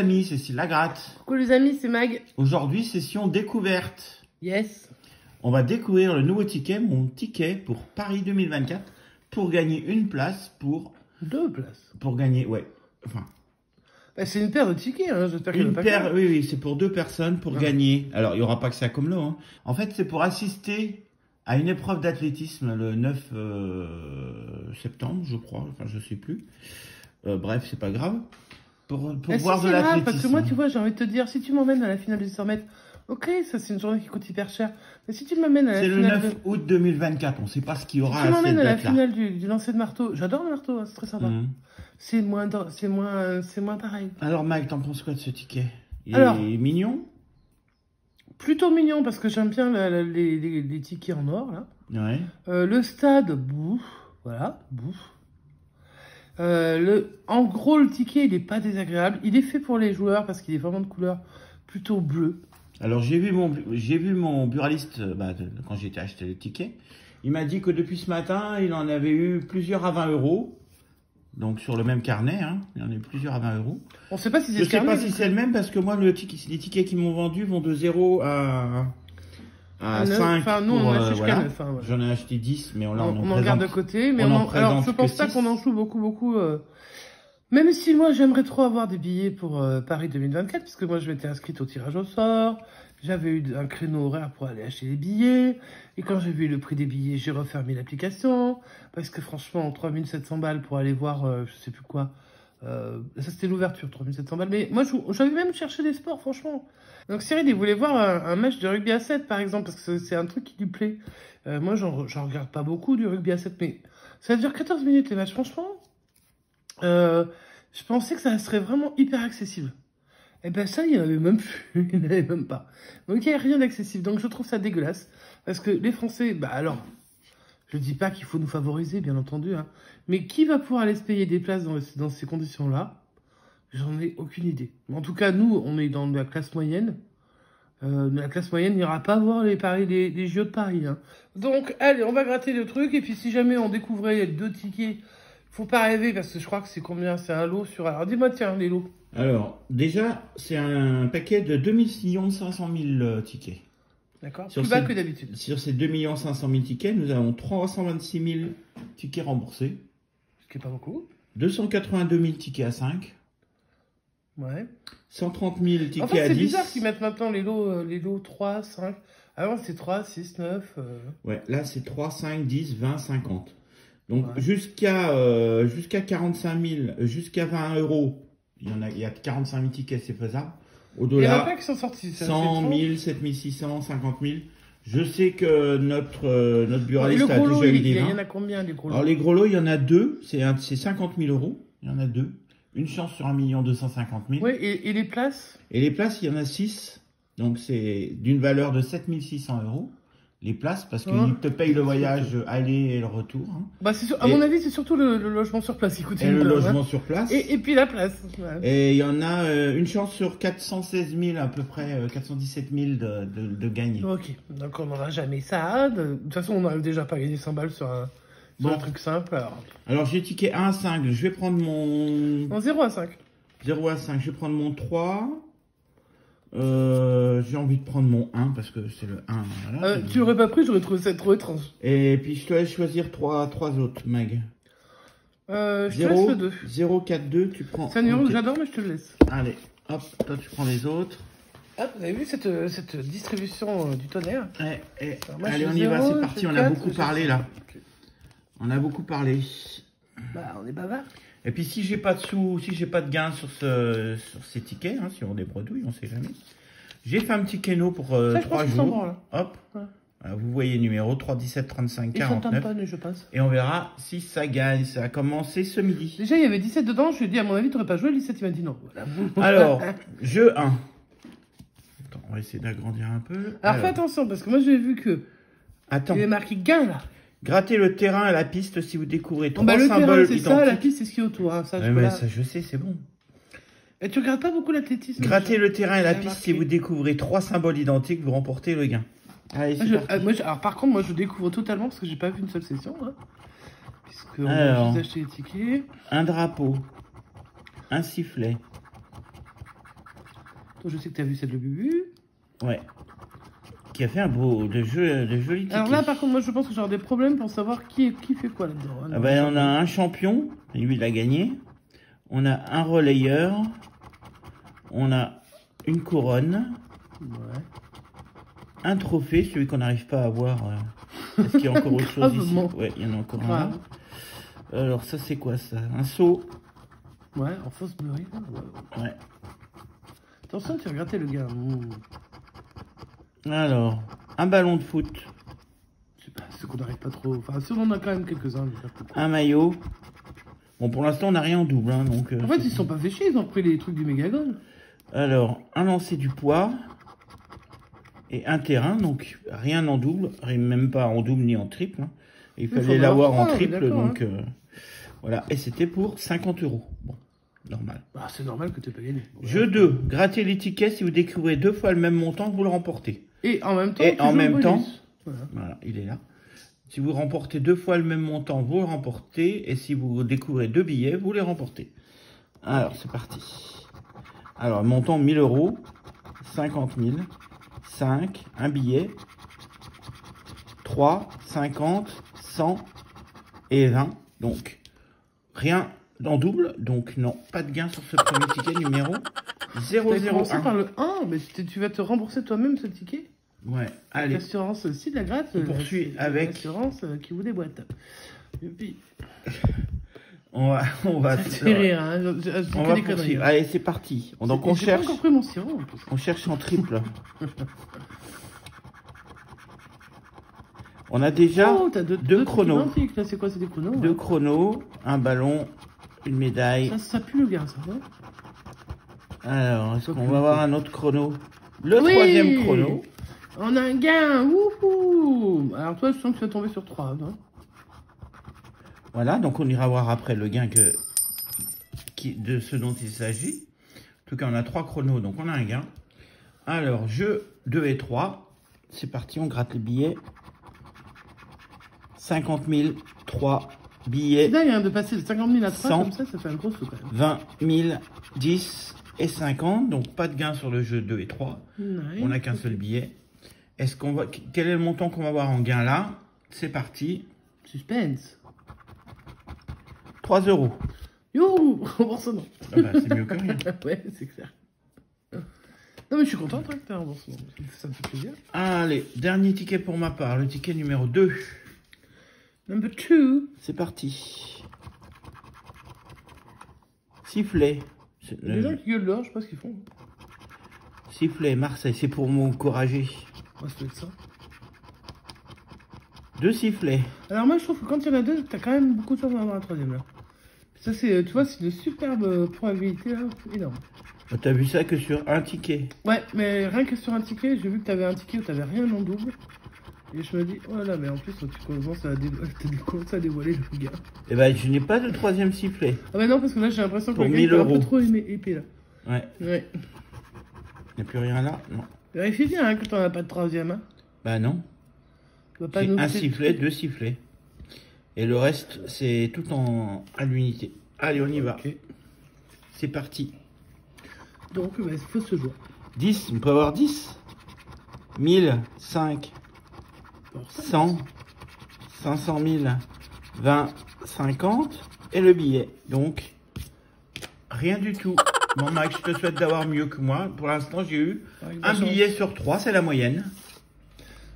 amis, Cécile Lagratte. Coucou les amis, c'est Mag. Aujourd'hui, session découverte. Yes. On va découvrir le nouveau ticket, mon ticket pour Paris 2024, pour gagner une place pour... 2 places. Pour gagner, ouais. Enfin... Bah, c'est une paire de tickets, hein. J'espère qu'il n'y a pas paire, oui, c'est pour 2 personnes pour gagner. Alors, il n'y aura pas que ça comme lot. Hein. En fait, c'est pour assister à une épreuve d'athlétisme le 9 septembre, je crois. Enfin, je sais plus. Bref, c'est pas grave. Pour voir de l'athlétisme. Parce que moi, tu vois, j'ai envie de te dire, si tu m'emmènes à la finale du 100 mètres, ok, ça c'est une journée qui coûte hyper cher. Mais si tu m'emmènes à la finale... C'est le 9 août 2024, on ne sait pas ce qu'il y aura si tu m'emmènes à la finale du lancer de marteau, j'adore le marteau, hein, c'est très sympa. C'est moins pareil. Alors Mike, t'en penses quoi de ce ticket? Il est mignon? Plutôt mignon, parce que j'aime bien les tickets en or, là. Ouais. Le stade, bouf, voilà, bouf. En gros, le ticket, il n'est pas désagréable. Il est fait pour les joueurs parce qu'il est vraiment de couleur plutôt bleue. Alors, j'ai vu mon buraliste quand j'ai été acheter le ticket. Il m'a dit que depuis ce matin, il en avait eu plusieurs à 20 €. Donc, sur le même carnet, hein, il y en a eu plusieurs à 20 €. On ne sait pas si c'est Je ne sais pas si c'est le même parce que moi, les tickets qu'ils m'ont vendus vont de 0 à 5. Enfin, nous, on en a acheté jusqu'à 9. Hein, voilà. J'en ai acheté 10, mais on en garde de côté. Mais alors, je pense pas qu'on en joue beaucoup. Même si moi, j'aimerais trop avoir des billets pour Paris 2024, parce que moi, je m'étais inscrite au tirage au sort. J'avais eu un créneau horaire pour aller acheter les billets. Et quand j'ai vu le prix des billets, j'ai refermé l'application. Parce que franchement, 3700 balles pour aller voir, je sais plus quoi. Ça, c'était l'ouverture, 3700 balles. Mais moi, j'avais même cherché des sports, franchement. Donc Cyril, il voulait voir un match de rugby à 7, par exemple, parce que c'est un truc qui lui plaît. Moi, j'en regarde pas beaucoup du rugby à 7, mais ça dure 14 minutes, les matchs. Franchement, je pensais que ça serait vraiment hyper accessible. Et ben ça, il n'y en avait même plus. Il n'y en avait même pas. Donc, il n'y a rien d'accessible. Donc, je trouve ça dégueulasse. Parce que les Français, alors, je dis pas qu'il faut nous favoriser, bien entendu, hein, mais qui va pouvoir aller se payer des places dans ces conditions-là? J'en ai aucune idée. En tout cas, nous, on est dans la classe moyenne. La classe moyenne n'ira pas voir les JO de Paris. Hein. Donc, allez, on va gratter le truc. Et puis, si jamais on découvrait 2 tickets, faut pas rêver, parce que je crois que c'est combien? C'est un lot sur... Alors, dis-moi, tiens, les lots. Alors, déjà, c'est un paquet de 2 500 000 tickets. D'accord, plus bas que d'habitude. Sur ces 2 500 000 tickets, nous avons 326 000 tickets remboursés. Ce qui n'est pas beaucoup. 282 000 tickets à 5. Ouais. 130 000 tickets à 10. C'est bizarre qu'ils mettent maintenant les lots 3, 5. Avant, c'est 3, 6, 9. Ouais, là, c'est 3, 5, 10, 20, 50. Donc, jusqu'à 45 000, jusqu'à 20 €, il y a 45 000 tickets, c'est faisable. Au-delà, il y en a pas qui sont sortis. 100 000, 7 600, 50 000. Je sais que notre buraliste a déjà eu des 20. Il y en a combien, les gros lots? Alors, les gros lots, il y en a 2. C'est 50 000 €. Il y en a 2. Une chance sur 1 250 000. Oui, et les places? Et les places, il y en a 6. Donc, c'est d'une valeur de 7 600 €. Les places, parce qu'ils te payent le voyage aller et le retour. Hein. Bah, à mon avis, c'est surtout le logement sur place qui coûte une blinde. Le logement sur place. Et puis la place. Ouais. Et il y en a une chance sur 416 000, à peu près 417 000 de gagner. Ok, donc on n'aura jamais ça. De toute façon, on n'aurait déjà pas gagné 100 balles sur un truc simple. Alors j'ai ticket 1 à 5. Je vais prendre mon... Non, 0 à 5. 0 à 5. Je vais prendre mon 3. J'ai envie de prendre mon 1 parce que c'est le 1. Voilà, tu l'aurais pas pris, j'aurais trouvé ça trop étrange. Et puis je te laisse choisir 3 autres, Mag. Je te laisse le 2. 0, 4, 2, tu prends. C'est un numéro que j'adore, mais je te le laisse. Allez, hop, toi tu prends les autres. Hop, vous avez vu cette distribution du tonnerre? Allez, on y va, c'est parti, on a beaucoup parlé là. On a beaucoup parlé. Bah, on est bavard. Et puis si j'ai pas de sous, si j'ai pas de gain sur ces tickets, hein, si on des bredouilles, on sait jamais. J'ai fait un petit kéno pour 3 jours. Là. Hop. Ouais. Alors, vous voyez numéro 3, 17, 35, 49. Je passe. Et on verra si ça gagne. Ça a commencé ce midi. Déjà, il y avait 17 dedans. Je lui ai dit, à mon avis, tu n'aurais pas joué. Le 17, il m'a dit non. Voilà. Alors, jeu 1. Attends, on va essayer d'agrandir un peu. Alors, fais attention, parce que moi, j'ai vu que... Attends. Il y avait marqué gain, là. Grattez le terrain et la piste si vous découvrez 3 le symboles terrain, identiques. Ça, la piste, c'est ce qui est autour. Hein. Ça, mais ça, je sais, c'est bon. Et tu regardes pas beaucoup l'athlétisme. Grattez le terrain et la piste si vous découvrez 3 symboles identiques, vous remportez le gain. Allez, alors, par contre, moi, je découvre totalement parce que j'ai pas vu une seule session. Hein, puisque on a juste acheté les tickets. Un drapeau. Un sifflet. Toi, je sais que tu as vu celle de Bubu. Ouais. Qui a fait un beau, de jolis tickets. Alors là, par contre, moi, je pense que j'aurai des problèmes pour savoir qui fait quoi là-dedans. Ah ben, on a un champion, lui, il a gagné. On a un relayeur. On a une couronne. Ouais. Un trophée, celui qu'on n'arrive pas à avoir. Est-ce qu'il y a encore autre chose ici? Ouais, il y en a encore un. Alors, ça, c'est quoi ça? Un seau. Ouais, en fausse bleurie. Ouais. Attention, tu as regardé le gars. Alors, un ballon de foot. C'est qu'on n'arrive pas trop. Enfin, si on en a quand même quelques-uns. Un maillot. Bon, pour l'instant, on n'a rien en double. Hein, donc, en fait, ils sont pas fait chier, ils ont pris les trucs du Megagol. Alors, un lancer du poids. Et un terrain, donc rien en double. Même pas en double ni en triple. Hein. Il fallait l'avoir en triple, donc voilà. Et c'était pour 50 €. Bon, normal. Ah, c'est normal que tu n'aies pas gagné. Bon, Jeu 2. Grattez les tickets. Si vous découvrez 2 fois le même montant, vous le remportez. Et en même temps, voilà, il est là. Si vous remportez 2 fois le même montant, vous le remportez. Et si vous découvrez 2 billets, vous les remportez. Alors, c'est parti. Alors, montant 1000 €, 50 000, 5, un billet, 3, 50, 100 et 20. Donc, rien en double. Donc, non, pas de gain sur ce premier ticket numéro 001. Par le 1, mais tu vas te rembourser toi-même ce ticket? Ouais, allez. L'assurance aussi de la gratte. On poursuit avec l'assurance qui vous déboîte. Et puis... On va c'est rire, hein. On va poursuivre. Allez, c'est parti. Donc on cherche. J'ai pas encore pris mon sirop. En plus. On cherche en triple. On a déjà deux chronos. C'est quoi, c'est des chronos? Deux chronos, un ballon, une médaille. Ça pue le gars, ça va? Alors, est-ce qu'on va avoir un autre chrono? Le troisième chrono. On a un gain. Wouhou! Alors toi, je sens que tu vas tomber sur 3, non? Voilà, donc on ira voir après le gain de ce dont il s'agit. En tout cas, on a 3 chronos, donc on a un gain. Alors, jeu 2 et 3. C'est parti, on gratte les billets. 50 000, 3 billets. C'est dingue hein, de passer de 50 000 à 3 100, comme ça fait un gros sou quand même. 20 000, 10 et 50. Donc pas de gain sur le jeu 2 et 3. Ouais, on n'a qu'un seul billet. Est-ce qu'on va... Quel est le montant qu'on va avoir en gain là? C'est parti. Suspense. 3 €. Youhou, remboursement. Ah bah, c'est mieux que rien. Ouais, c'est clair. Non mais je suis contente hein, que tu aies un remboursement. Ça me fait plaisir. Allez, dernier ticket pour ma part. Le ticket numéro 2. Number 2. C'est parti. Sifflet. Les gens qui gueulent dehors, je sais pas ce qu'ils font. Sifflet, Marseille, c'est pour m'encourager. Ouais, ça doit être ça. 2 sifflets. Alors moi je trouve que quand il y en a 2, t'as quand même beaucoup de chance d'en avoir un troisième là. Ça c'est, tu vois, c'est une superbe probabilité là, énorme. T'as vu ça que sur un ticket? Ouais, mais rien que sur un ticket, j'ai vu que t'avais un ticket où t'avais rien en double. Et je me dis, oh là, mais en plus tu commences à dévoiler le gars. Eh ben je n'ai pas de troisième sifflet. Ah bah non, parce que là j'ai l'impression que le gars est un peu trop épais là. Ouais. Ouais. Il n'y a plus rien là? Non. Vérifie bien hein, que t'en as pas de troisième. Hein. Bah non. Pas un sifflet, 2 sifflets. Et le reste, c'est tout à l'unité. Allez, on y va. Okay. C'est parti. Donc, il faut se jouer. 10, on peut avoir 10. 1000, 5, 100, 500 000, 20, 50. Et le billet. Donc, rien du tout. Bon, Max, je te souhaite d'avoir mieux que moi. Pour l'instant, j'ai eu un billet sur 3. C'est la moyenne.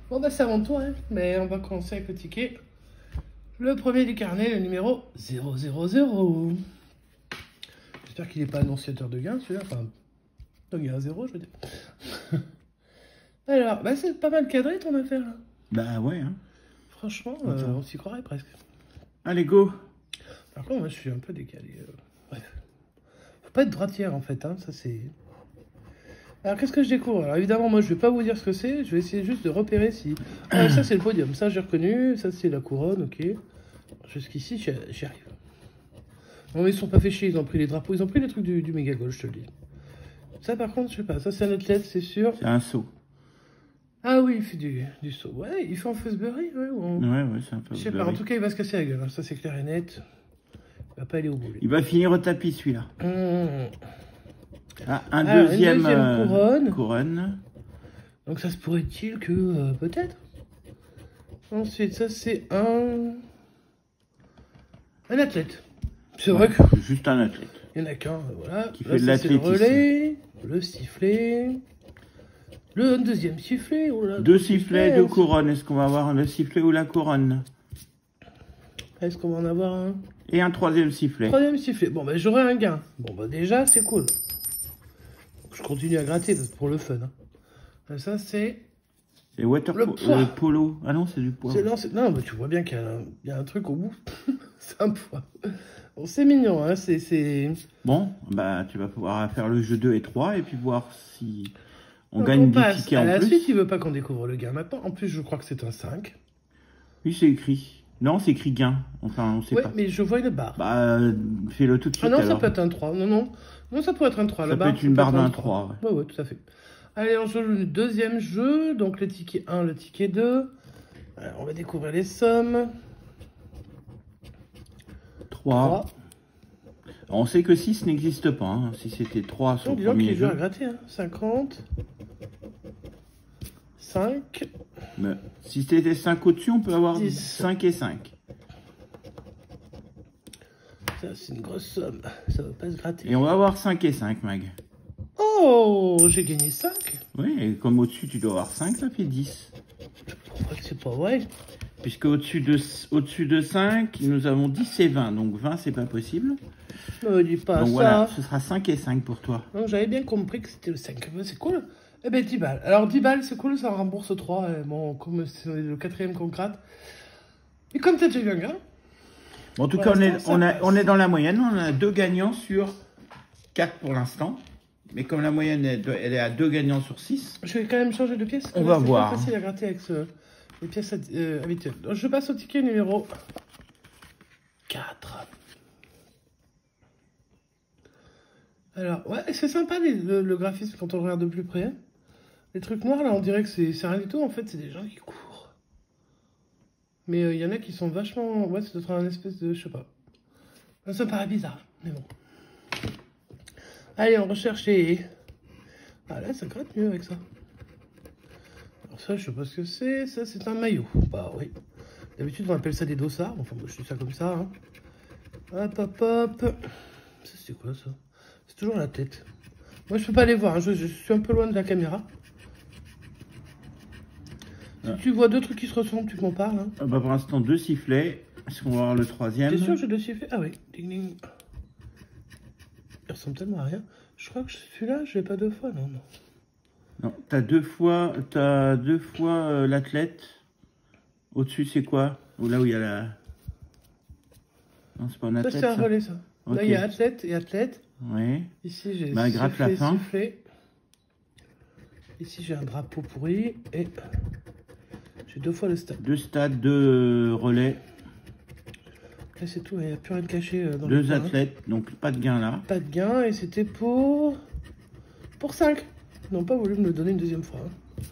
Bon bah c'est à mon tour, hein. Mais on va commencer avec le ticket. Le premier du carnet, le numéro 000. J'espère qu'il n'est pas annonciateur de gain, celui-là. Enfin, de gain à 0, je veux dire. Alors, bah c'est pas mal cadré ton affaire. Là. Bah ouais. Hein. Franchement, on s'y croirait presque. Allez, go. Par contre, moi je suis un peu décalé. Bref. Faut pas être droitière en fait, hein. Ça c'est... Alors, qu'est-ce que je découvre? Alors, évidemment, moi, je vais pas vous dire ce que c'est. Je vais essayer juste de repérer si... Ah, ça, c'est le podium. Ça, j'ai reconnu. Ça, c'est la couronne, ok. Jusqu'ici, j'y arrive. Non, mais ils sont pas fait chier. Ils ont pris les drapeaux. Ils ont pris les trucs du Megagol, je te le dis. Ça, par contre, je sais pas. Ça, c'est un athlète, c'est sûr. C'est un seau. Ah oui, il fait du seau. Ouais, il fait en Fosbury, ouais. Ouais, c'est un peu... Je sais pas. En tout cas, il va se casser la gueule. Hein. Ça, c'est clair et net. Il va pas aller au bout. Lui. Il va finir au tapis, celui-là. Ah, une deuxième couronne. Donc ça se pourrait-il que... peut-être. Ensuite, ça c'est un athlète. C'est vrai que... Juste un athlète. Il n'y en a qu'un, voilà. Qui fait de l'athlétisme. Le relais, le sifflet, le deuxième sifflet. Oh là, deux sifflets, deux couronnes. Est-ce qu'on va avoir le sifflet ou la couronne? Est-ce qu'on va en avoir un? Et un troisième sifflet. Troisième sifflet. Bon, ben j'aurai un gain. Bon, ben déjà, c'est cool. Je continue à gratter pour le fun. Hein. Ça, c'est... C'est le polo. Ah non, c'est du poids. Non, mais tu vois bien qu'il y a un truc au bout. C'est un poids. Bon, c'est mignon, hein. Bon, bah tu vas pouvoir faire le jeu 2 et 3 et puis voir si on gagne des tickets en plus. À la suite, il veut pas qu'on découvre le gain maintenant. En plus, je crois que c'est un 5. Oui, c'est écrit. Non, c'est écrit gain. Enfin, on sait pas. Oui, mais je vois une barre. Bah, fais-le tout de suite. Ah non, alors. Ça peut être un 3. Non, ça pourrait être un 3. Ça peut être une barre d'un 3. Ouais, tout à fait. Allez, on joue le deuxième jeu. Donc, le ticket 1, le ticket 2. Alors, on va découvrir les sommes. 3. On sait que 6 n'existe pas. Hein. Si c'était 3 sur le premier jeu. À gratter, hein. 50. 5. Mais si c'était 5 au-dessus, on peut avoir 10. 5 et 5. Ça, c'est une grosse somme. Ça va pas se gratter. Et on va avoir 5 et 5, Mag. Oh, j'ai gagné 5. Oui, et comme au-dessus, tu dois avoir 5, ça fait 10. C'est pas vrai. Puisque au-dessus de 5, nous avons 10 et 20. Donc 20, c'est pas possible. Ne dis pas donc ça. Voilà, ce sera 5 et 5 pour toi. Donc j'avais bien compris que c'était le 5. C'est cool. Eh ben 10 balles. Alors 10 balles, c'est cool, ça rembourse 3. Bon, comme c'est le 4e qu'on gratte. Et comme t'as déjà eu un gain. En tout cas, on est dans la moyenne. On a 2 gagnants sur 4 pour l'instant. Mais comme la moyenne, elle est à 2 gagnants sur 6. Je vais quand même changer de pièce. On va voir. C'est facile à gratter avec les pièces habituelles. Donc, je passe au ticket numéro 4. Alors, ouais, c'est sympa le graphisme quand on regarde de plus près. Hein. Les trucs noirs, là, on dirait que c'est rien du tout. En fait, c'est des gens qui courent. Mais il y en a qui sont vachement... Ouais, ça doit être un espèce de... Je sais pas. Ça me paraît bizarre, mais bon. Allez, on recherche les... Ah là, ça gratte mieux avec ça. Alors ça, je sais pas ce que c'est. Ça, c'est un maillot. Bah oui. D'habitude, on appelle ça des dossards. Enfin, moi, je dis ça comme ça. Hein. Hop, hop, hop. Ça, c'est quoi, ça? C'est toujours la tête. Moi, je peux pas les voir. Hein. Je suis un peu loin de la caméra. Si tu vois deux trucs qui se ressemblent, tu m'en parles. Hein. Bah, pour l'instant, 2 sifflets. Est-ce qu'on va voir le 3e? T'es sûr que j'ai 2 sifflets? Ah oui. Ding, ding. Il ressemble tellement à rien. Je crois que celui-là, je l'ai pas 2 fois, non. Non, t'as 2 fois l'athlète. Au-dessus, c'est quoi? Ou là où il y a la... Non, c'est pas un athlète. Ça, c'est un relais, ça. Okay. Là, il y a athlète et athlète. Oui. Ici, j'ai gratte la fin. Sifflé. Ici, j'ai un drapeau pourri. Et j'ai 2 fois le stade. 2 stades, 2 relais. Là, c'est tout. Il n'y a plus rien de caché dans 2 athlètes, donc pas de gain là. Pas de gain. Et c'était pour 5. Ils n'ont pas voulu me le donner une deuxième fois. Hein.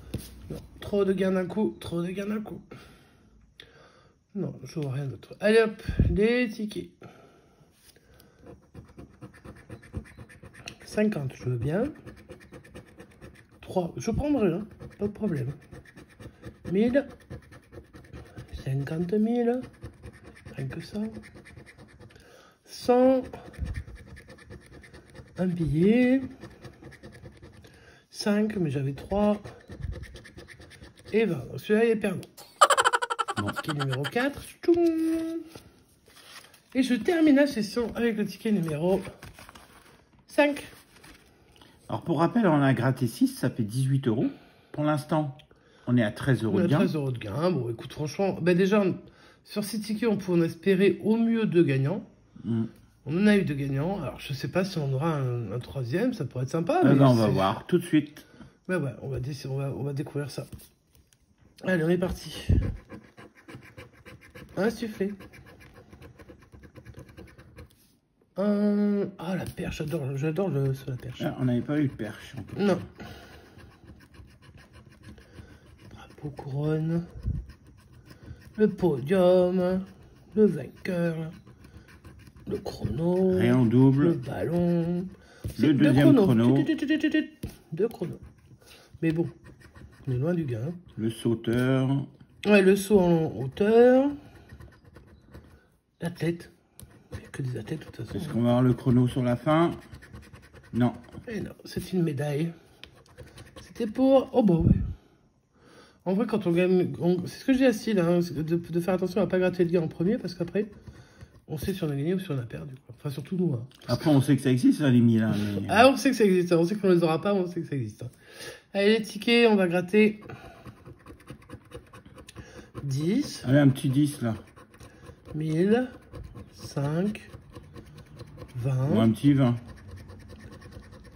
Non. Trop de gains d'un coup. Trop de gains d'un coup. Non, je vois rien d'autre. Allez hop, les tickets. 50, je veux bien. 3, je prendrai, hein, pas de problème. 1000. 50 000. Rien que ça. 100. Un billet. 5, mais j'avais 3. Et 20. Celui-là, il est perdant. Bon. Ticket numéro 4. Et je termine la session avec le ticket numéro 5. Alors pour rappel, on a gratté 6, ça fait 18 €. Pour l'instant, on est à 13 € de gain. 13 € de gain. Bon, écoute, franchement, ben déjà, sur ces tickets, on peut en espérer au mieux 2 gagnants. On en a eu 2 gagnants. Alors, je sais pas si on aura un 3e, ça pourrait être sympa. Mais on va voir tout de suite. Ouais, on va découvrir ça. Allez, on est parti. Un sifflet. Ah, la perche, j'adore la perche. Ah, on n'avait pas eu de perche. Non. Drapeau, couronne. Le podium. Le vainqueur. Le chrono. Rien en double. Le ballon. Le deuxième chrono. 2 chronos. Mais bon, on est loin du gain. Le sauteur. Ouais, le saut en hauteur. L'athlète. Il n'y a que des athlètes de toute façon. Est-ce qu'on va avoir le chrono sur la fin? Non. Et non, c'est une médaille. C'était pour... Oh bah ouais. En vrai, quand on gagne... C'est ce que je dis à Cyle, hein, de faire attention à ne pas gratter le gars en premier, parce qu'après, on sait si on a gagné ou si on a perdu. Quoi. Enfin, surtout nous. Hein. Après, on sait que ça existe, hein, les 1000. Hein, mais... Ah, on sait que ça existe. On sait qu'on les aura pas, mais on sait que ça existe. Hein. Allez, les tickets, on va gratter 10. Allez, un petit 10, là. 1000, 5, 20. Ou un petit 20.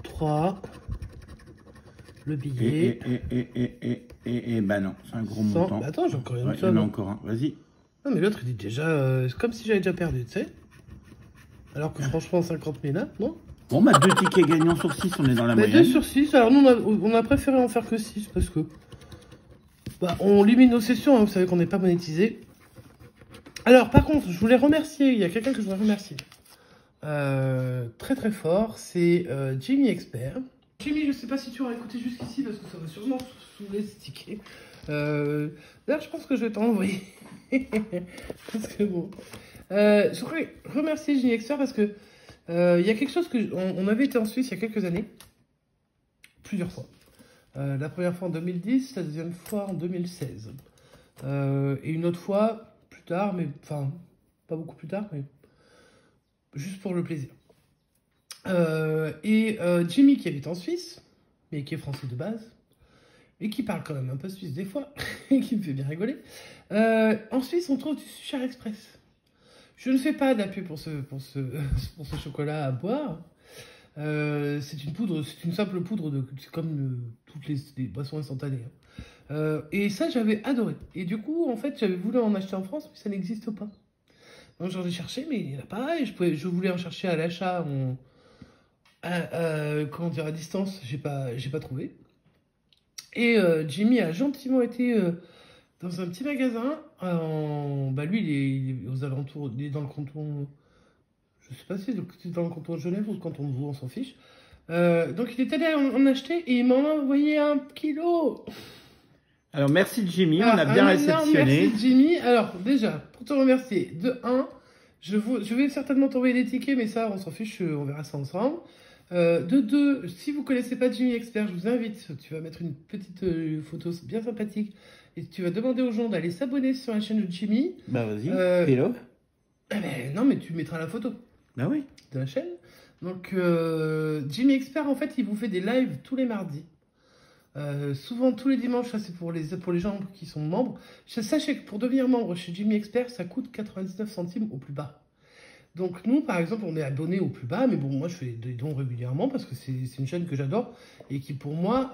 3. Le billet. Et bah non, c'est un gros 100. montant. Bah attends, j'ai encore une il y en a encore un. Vas-y. Non, mais l'autre, il dit déjà... c'est comme si j'avais déjà perdu, tu sais. Alors que franchement, 50 000, hein, non? Bon, bah 2 tickets gagnants sur 6, on est dans la moyenne. 2 sur 6. Alors nous, on a préféré en faire que 6 parce que... Bah, on limite nos sessions, hein, vous savez qu'on n'est pas monétisé. Alors, par contre, je voulais remercier, il y a quelqu'un que je voudrais remercier. Très très fort, c'est Jimmy Expert. Jimmy, je sais pas si tu auras écouté jusqu'ici parce que ça va sûrement saouler ce ticket. D'ailleurs, je pense que je vais t'envoyer. Parce que bon. Je voudrais remercier Jimmy Expert parce que il y a quelque chose que... On avait été en Suisse il y a quelques années. Plusieurs fois. La première fois en 2010, la deuxième fois en 2016. Et une autre fois plus tard, mais enfin, pas beaucoup plus tard, mais juste pour le plaisir. Jimmy qui habite en Suisse, mais qui est français de base, et qui parle quand même un peu suisse des fois, et qui me fait bien rigoler. En Suisse, on trouve du Suchard Express. Je ne fais pas d'appui pour ce chocolat à boire. C'est une poudre, c'est une simple poudre, c'est comme toutes les boissons instantanées. Et ça, j'avais adoré. Et du coup, en fait, j'avais voulu en acheter en France, mais ça n'existe pas. Donc j'en ai cherché, mais il n'y en a pas. Et je voulais en chercher à l'achat, comment dire, à distance, j'ai pas trouvé. Et Jimmy a gentiment été dans un petit magasin. Bah lui, il est aux alentours, il est dans le canton. Je sais pas si c'est dans le canton de Genève ou le canton de Vaud, on s'en fiche. Donc il est allé en acheter et il m'a envoyé 1 kilo. Alors merci Jimmy, on a bien réceptionné. Merci Jimmy. Alors déjà, pour te remercier, de 1, je vais certainement t'envoyer des tickets, mais ça on s'en fiche, on verra ça ensemble. De 2, si vous connaissez pas Jimmy Expert, je vous invite, tu vas mettre une petite photo bien sympathique et tu vas demander aux gens d'aller s'abonner sur la chaîne de Jimmy. Bah vas-y, hello. Non mais tu mettras la photo. Bah oui. De la chaîne. Donc Jimmy Expert, en fait, il vous fait des lives tous les mardis. Souvent tous les dimanches, ça c'est pour les gens qui sont membres. Sachez que pour devenir membre chez Jimmy Expert, ça coûte 99 centimes au plus bas. Donc nous, par exemple, on est abonné au plus bas, mais bon, moi je fais des dons régulièrement parce que c'est une chaîne que j'adore et qui pour moi,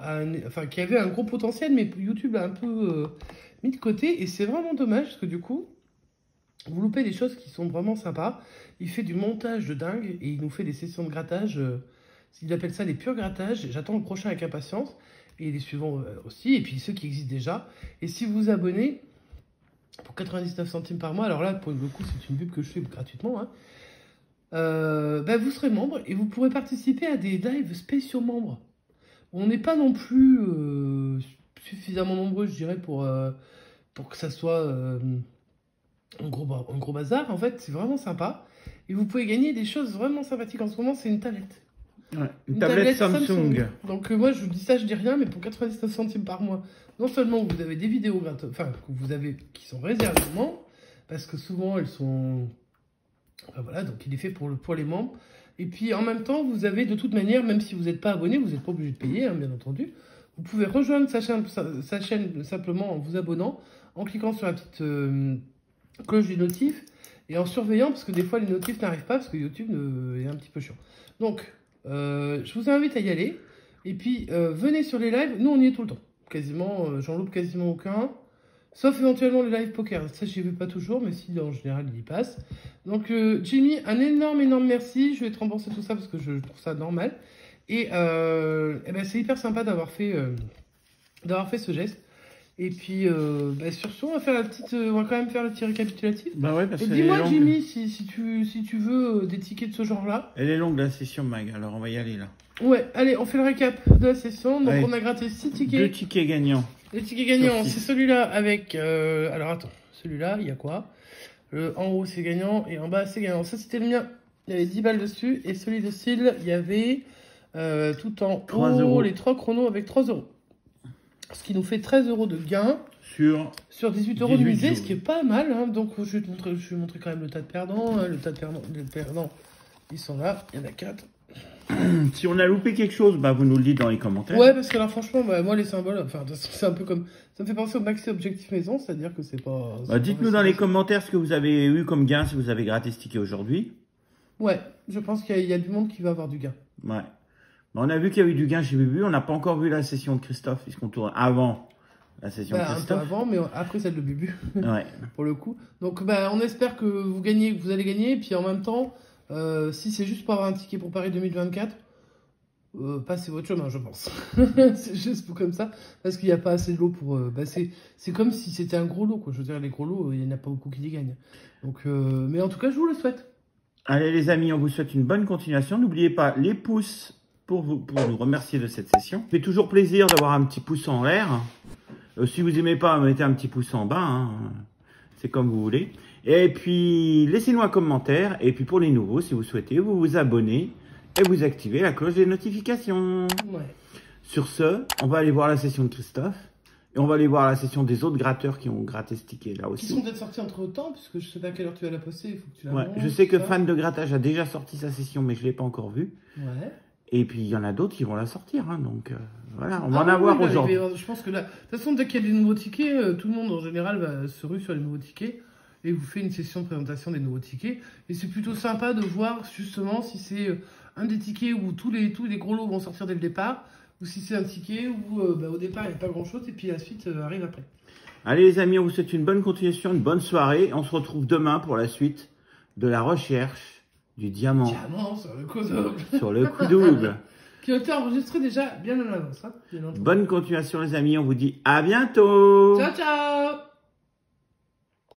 qui avait un gros potentiel, mais YouTube l'a un peu mis de côté et c'est vraiment dommage parce que du coup, vous loupez des choses qui sont vraiment sympas. Il fait du montage de dingue et il nous fait des sessions de grattage. Il appelle ça les purs grattages. J'attends le prochain avec impatience. Et les suivants aussi. Et puis ceux qui existent déjà. Et si vous vous abonnez pour 99 centimes par mois, alors là, pour le coup, c'est une pub que je fais gratuitement. Hein, vous serez membre et vous pourrez participer à des lives spéciaux membres. On n'est pas non plus suffisamment nombreux, je dirais, pour que ça soit... un gros bazar, en fait, c'est vraiment sympa. Et vous pouvez gagner des choses vraiment sympathiques. En ce moment, c'est une tablette. Ouais, une tablette Samsung. Donc moi, je vous dis ça, je dis rien, mais pour 99 centimes par mois, non seulement vous avez des vidéos gratuites, qui sont réservées, parce que souvent, elles sont... Enfin, voilà, donc il est fait pour les membres. Et puis, en même temps, vous avez de toute manière, même si vous n'êtes pas abonné, vous n'êtes pas obligé de payer, hein, bien entendu. Vous pouvez rejoindre sa chaîne simplement en vous abonnant, en cliquant sur la petite... cloche des notifs et en surveillant parce que des fois les notifs n'arrivent pas parce que YouTube est un petit peu chiant. Donc je vous invite à y aller et puis venez sur les lives, nous on y est tout le temps quasiment, j'en loupe quasiment aucun sauf éventuellement les lives poker, ça j'y vais pas toujours mais si en général il y passe. Donc Jimmy, un énorme merci, je vais te rembourser tout ça parce que je trouve ça normal et c'est hyper sympa d'avoir fait ce geste. Et puis, sur ce, on va quand même faire le petit récapitulatif. Bah ouais, parce que dis-moi, Jimmy, si tu veux des tickets de ce genre-là. Elle est longue la session, Mag, alors on va y aller là. Ouais, allez, on fait le récap de la session. Donc, on a gratté 6 tickets. 2 tickets gagnants. Les tickets gagnants, c'est celui-là avec... alors, attends, celui-là, il y a quoi? En haut, c'est gagnant et en bas, c'est gagnant. Ça, c'était le mien. Il y avait 10 balles dessus. Et celui de Syl, il y avait tout en 3 haut, les 3 chronos avec 3 €. Ce qui nous fait 13 € de gain sur 18 € de misée, ce qui est pas mal. Hein. Donc, je vais montrer quand même le tas de perdants. Hein. Le tas de perdants, ils sont là. Il y en a 4. Si on a loupé quelque chose, bah vous nous le dites dans les commentaires. Ouais, parce que alors franchement, moi les symboles, enfin c'est un peu comme... Ça me fait penser au Maxi Objectif Maison, c'est-à-dire que c'est pas... dites-nous dans les commentaires ce que vous avez eu comme gain, si vous avez gratté ce ticket aujourd'hui. Ouais, je pense qu'il y a du monde qui va avoir du gain. Ouais. On a vu qu'il y a eu du gain chez Bubu, on n'a pas encore vu la session de Christophe, puisqu'on tourne avant la session de Christophe. Un peu avant, mais après celle de Bubu, ouais. Pour le coup. Donc on espère que vous allez gagner, et puis en même temps, si c'est juste pour avoir un ticket pour Paris 2024, passez votre chemin, je pense. C'est juste comme ça, parce qu'il n'y a pas assez de lots pour... c'est comme si c'était un gros lot, quoi. Je veux dire, les gros lots, il n'y en a pas beaucoup qui les gagnent. Donc, mais en tout cas, je vous le souhaite. Allez les amis, on vous souhaite une bonne continuation. N'oubliez pas les pouces pour nous remercier de cette session. Ça fait toujours plaisir d'avoir un petit pouce en l'air. Si vous n'aimez pas, mettez un petit pouce en bas. Hein. C'est comme vous voulez. Et puis, laissez-nous un commentaire. Et puis, pour les nouveaux, si vous souhaitez, vous vous abonnez et vous activez la cloche des notifications. Ouais. Sur ce, on va aller voir la session de Christophe. Et on va aller voir la session des autres gratteurs qui ont gratté ce ticket là aussi. Qui sont peut-être sortis entre temps, puisque je sais pas à quelle heure tu vas la poster. Il faut que tu la montes, je sais que Fan de Grattage a déjà sorti sa session, mais je ne l'ai pas encore vue. Ouais. Et puis, il y en a d'autres qui vont la sortir. Hein, donc, voilà, on va en avoir aujourd'hui. Je pense que là, de toute façon, dès qu'il y a des nouveaux tickets, tout le monde, en général, va se rue sur les nouveaux tickets et vous fait une session de présentation des nouveaux tickets. Et c'est plutôt sympa de voir, justement, si c'est un des tickets où tous les gros lots vont sortir dès le départ, ou si c'est un ticket où, au départ, il n'y a pas grand-chose, et puis la suite arrive après. Allez, les amis, on vous souhaite une bonne continuation, une bonne soirée. On se retrouve demain pour la suite de la recherche du diamant. Diamant sur le coup double. Sur le coup double. Qui a été enregistré déjà bien en avance. Hein, bonne continuation, les amis. On vous dit à bientôt. Ciao, ciao.